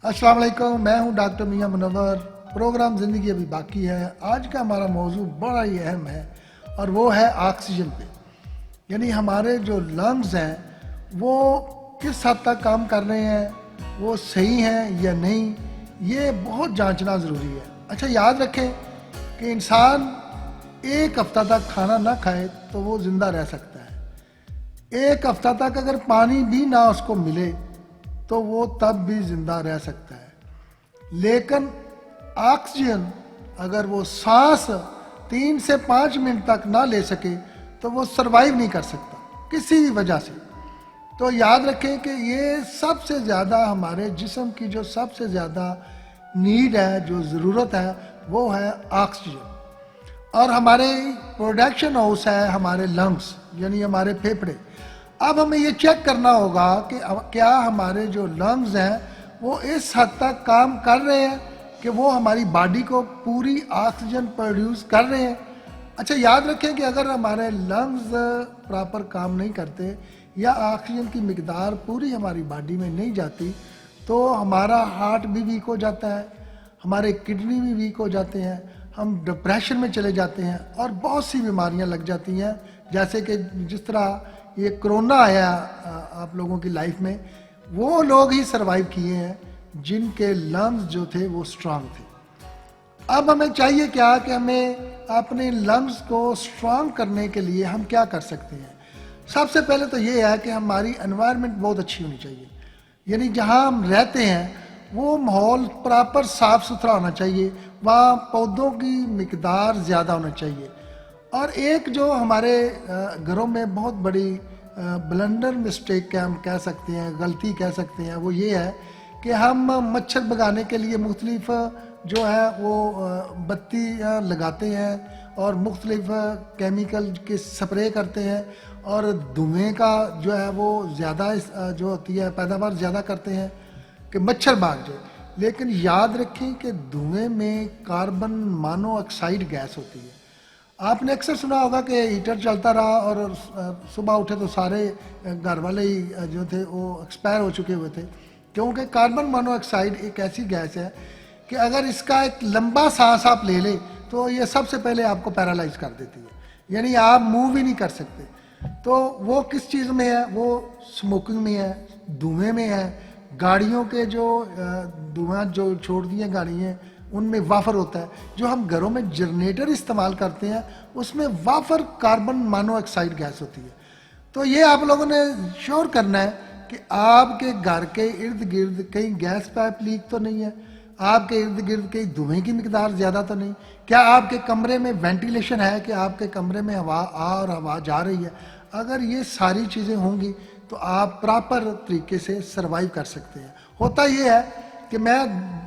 अस्सलाम वालेकुम, मैं हूं डॉक्टर मियां मुनव्वर। प्रोग्राम ज़िंदगी अभी बाकी है। आज का हमारा मौजू बड़ा ही अहम है और वो है ऑक्सीजन पे, यानी हमारे जो लंग्स हैं वो किस हद तक काम कर रहे हैं, वो सही हैं या नहीं, ये बहुत जांचना ज़रूरी है। अच्छा, याद रखें कि इंसान एक हफ्ता तक खाना ना खाए तो वो ज़िंदा रह सकता है। एक हफ्ता तक अगर पानी भी ना उसको मिले तो वो तब भी जिंदा रह सकता है। लेकिन ऑक्सीजन अगर वो सांस 3 से 5 मिनट तक ना ले सके तो वो सरवाइव नहीं कर सकता किसी भी वजह से। तो याद रखें कि ये सबसे ज़्यादा हमारे जिस्म की जो सबसे ज़्यादा नीड है, जो ज़रूरत है, वो है ऑक्सीजन। और हमारे प्रोडक्शन हाउस है हमारे लंग्स, यानी हमारे फेफड़े। अब हमें ये चेक करना होगा कि क्या हमारे जो लंग्स हैं वो इस हद तक काम कर रहे हैं कि वो हमारी बॉडी को पूरी ऑक्सीजन प्रोड्यूस कर रहे हैं। अच्छा, याद रखें कि अगर हमारे लंग्स प्रॉपर काम नहीं करते या ऑक्सीजन की मिकदार पूरी हमारी बॉडी में नहीं जाती तो हमारा हार्ट भी वीक हो जाता है, हमारे किडनी भी वीक हो जाते हैं, हम डिप्रेशन में चले जाते हैं और बहुत सी बीमारियां लग जाती हैं। जैसे कि जिस तरह ये कोरोना आया आप लोगों की लाइफ में, वो लोग ही सरवाइव किए हैं जिनके लंग्स जो थे वो स्ट्रांग थे। अब हमें चाहिए क्या कि हमें अपने लंग्स को स्ट्रांग करने के लिए हम क्या कर सकते हैं। सबसे पहले तो ये है कि हमारी एनवायरनमेंट बहुत अच्छी होनी चाहिए, यानी जहाँ हम रहते हैं वो माहौल प्रॉपर साफ सुथरा होना चाहिए, वहाँ पौधों की मिकदार ज़्यादा होना चाहिए। और एक जो हमारे घरों में बहुत बड़ी ब्लंडर मिस्टेक हम कह सकते हैं, गलती कह सकते हैं, वो ये है कि हम मच्छर भगाने के लिए मुख्तलिफ जो है वो बत्ती लगाते हैं और मुख्तलिफ केमिकल के स्प्रे करते हैं और धुएँ का जो है वो ज़्यादा जो होती है पैदावार ज़्यादा करते हैं कि मच्छर भाग जाए। लेकिन याद रखें कि धुएँ में कार्बन मोनोऑक्साइड गैस होती है। आपने अक्सर सुना होगा कि हीटर चलता रहा और सुबह उठे तो सारे घर वाले ही जो थे वो एक्सपायर हो चुके हुए थे, क्योंकि कार्बन मोनोऑक्साइड एक ऐसी गैस है कि अगर इसका एक लंबा सांस आप ले लें तो ये सबसे पहले आपको पैरालाइज कर देती है, यानी आप मूव ही नहीं कर सकते। तो वो किस चीज़ में है? वो स्मोकिंग में है, धुएँ में है, गाड़ियों के जो धुआं जो छोड़ दिए गाड़ियाँ उनमें वाफर होता है। जो हम घरों में जनरेटर इस्तेमाल करते हैं उसमें वाफर कार्बन मोनोऑक्साइड गैस होती है। तो ये आप लोगों ने श्योर करना है कि आपके घर के इर्द गिर्द कहीं गैस पाइप लीक तो नहीं है, आपके इर्द गिर्द कहीं धुएं की मिकदार ज़्यादा तो नहीं, क्या आपके कमरे में वेंटिलेशन है कि आपके कमरे में हवा आ और हवा जा रही है। अगर ये सारी चीज़ें होंगी तो आप प्रॉपर तरीके से सर्वाइव कर सकते हैं। होता ये है कि मैं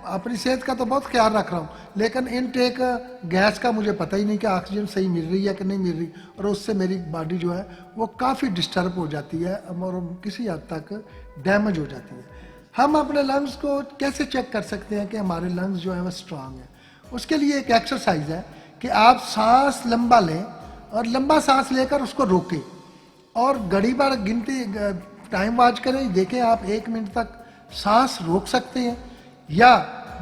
अपनी सेहत का तो बहुत ख्याल रख रहा हूँ, लेकिन इनटेक गैस का मुझे पता ही नहीं कि ऑक्सीजन सही मिल रही है कि नहीं मिल रही, और उससे मेरी बॉडी जो है वो काफ़ी डिस्टर्ब हो जाती है और किसी हद तक डैमेज हो जाती है। हम अपने लंग्स को कैसे चेक कर सकते हैं कि हमारे लंग्स जो है वो स्ट्रांग है? उसके लिए एक एक्सरसाइज है कि आप सांस लंबा लें और लंबा सांस लेकर उसको रोकें और घड़ी भर गिनती टाइम वॉच करें, देखें आप 1 मिनट तक सांस रोक सकते हैं या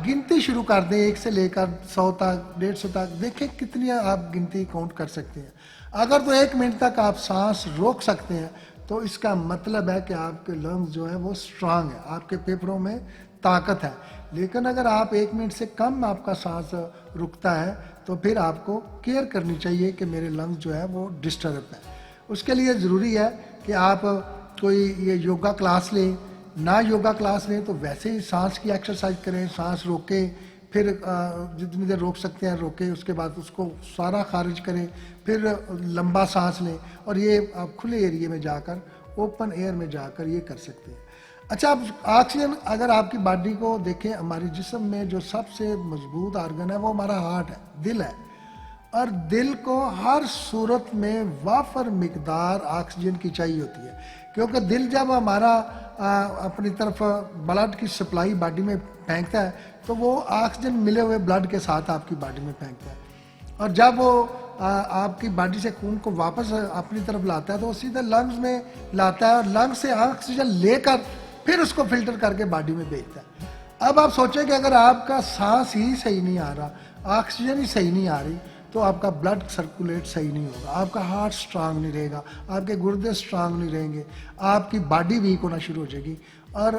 गिनती शुरू कर दें 1 से लेकर 100 तक, 150 तक, देखें कितनी आप गिनती काउंट कर सकते हैं। अगर तो 1 मिनट तक आप सांस रोक सकते हैं तो इसका मतलब है कि आपके लंग्स जो है वो स्ट्रांग है, आपके फेफड़ों में ताकत है। लेकिन अगर आप 1 मिनट से कम आपका सांस रुकता है तो फिर आपको केयर करनी चाहिए कि मेरे लंग्स जो है वो डिस्टर्ब है। उसके लिए ज़रूरी है कि आप कोई ये योगा क्लास लें, ना योगा क्लास लें तो वैसे ही सांस की एक्सरसाइज करें, सांस रोकें, फिर जितनी देर रोक सकते हैं रोकें, उसके बाद उसको सारा खारिज करें, फिर लंबा सांस लें और ये आप खुले एरिया में जाकर, ओपन एयर में जाकर ये कर सकते हैं। अच्छा, अब ऑक्सीजन अगर आपकी बॉडी को देखें, हमारे जिस्म में जो सबसे मजबूत आर्गन है वो हमारा हार्ट है, दिल है, और दिल को हर सूरत में वाफर मिकदार ऑक्सीजन की चाहिए होती है, क्योंकि दिल जब हमारा अपनी तरफ ब्लड की सप्लाई बॉडी में फेंकता है तो वो ऑक्सीजन मिले हुए ब्लड के साथ आपकी बॉडी में फेंकता है, और जब वो आपकी बॉडी से खून को वापस अपनी तरफ लाता है तो वो सीधा लंग्स में लाता है और लंग्स से ऑक्सीजन लेकर फिर उसको फिल्टर करके बॉडी में भेजता है। अब आप सोचें कि अगर आपका सांस ही सही नहीं आ रहा, ऑक्सीजन ही सही नहीं आ रही, तो आपका ब्लड सर्कुलेट सही नहीं होगा, आपका हार्ट स्ट्रांग नहीं रहेगा, आपके गुर्दे स्ट्रांग नहीं रहेंगे, आपकी बॉडी वीक होना शुरू हो जाएगी। और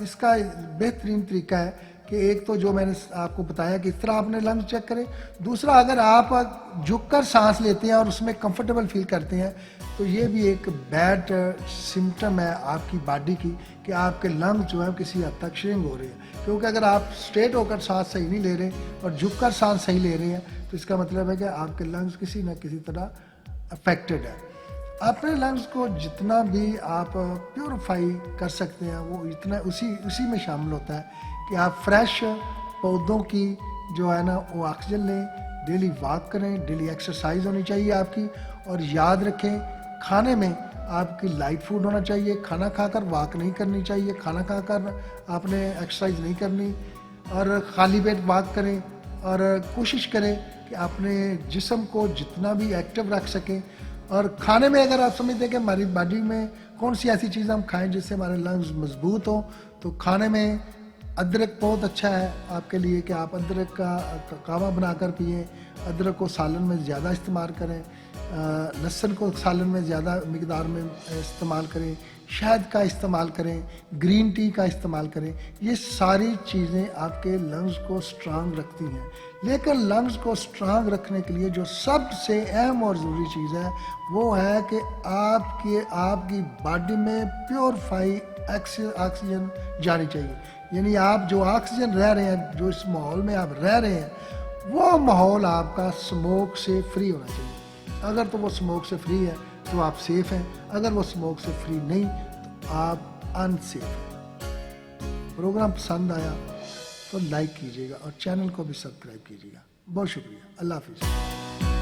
इसका बेहतरीन तरीका है कि एक तो जो मैंने आपको बताया कि इस तरह आपने लंग्स चेक करें। दूसरा, अगर आप झुककर सांस लेते हैं और उसमें कंफर्टेबल फील करते हैं, तो ये भी एक बैड सिम्टम है आपकी बॉडी की कि आपके लंग्स जो है किसी हद तक श्रिंक हो रहे हैं। क्योंकि अगर आप स्ट्रेट होकर सांस सही नहीं ले रहे और झुककर सांस सही ले रहे हैं, तो इसका मतलब है कि आपके लंग्स किसी न किसी तरह अफेक्टेड है। अपने लंग्स को जितना भी आप प्योरीफाई कर सकते हैं, वो इतना उसी में शामिल होता है कि आप फ्रेश पौधों की जो है ना वो ऑक्सीजन लें, डेली वॉक करें, डेली एक्सरसाइज होनी चाहिए आपकी। और याद रखें, खाने में आपकी लाइट फूड होना चाहिए, खाना खाकर वॉक नहीं करनी चाहिए, खाना खाकर आपने एक्सरसाइज नहीं करनी, और खाली पेट वॉक करें। और कोशिश करें कि अपने जिस्म को जितना भी एक्टिव रख सकें। और खाने में अगर आप समझते हैं कि हमारी बॉडी में कौन सी ऐसी चीज़ हम खाएं जिससे हमारे लंग्स मजबूत हों, तो खाने में अदरक बहुत अच्छा है आपके लिए कि आप अदरक का कावा बनाकर पिएं, अदरक को सालन में ज़्यादा इस्तेमाल करें, लहसुन को सालन में ज़्यादा मिकदार में इस्तेमाल करें, शहद का इस्तेमाल करें, ग्रीन टी का इस्तेमाल करें। ये सारी चीज़ें आपके लंग्स को स्ट्रांग रखती हैं। लेकिन लंग्स को स्ट्रांग रखने के लिए जो सबसे अहम और ज़रूरी चीज़ है वो है कि आपकी बॉडी में प्योरीफाई ऑक्सीजन जानी चाहिए। यानी आप जो ऑक्सीजन रह रहे हैं, जो इस माहौल में आप रह रहे हैं, वो माहौल आपका स्मोक से फ्री होना चाहिए। अगर तो वो स्मोक से फ्री है तो आप सेफ हैं, अगर वो स्मोक से फ्री नहीं तो आप अनसेफ हैं। प्रोग्राम पसंद आया तो लाइक कीजिएगा और चैनल को भी सब्सक्राइब कीजिएगा। बहुत शुक्रिया। अल्लाह हाफिज़।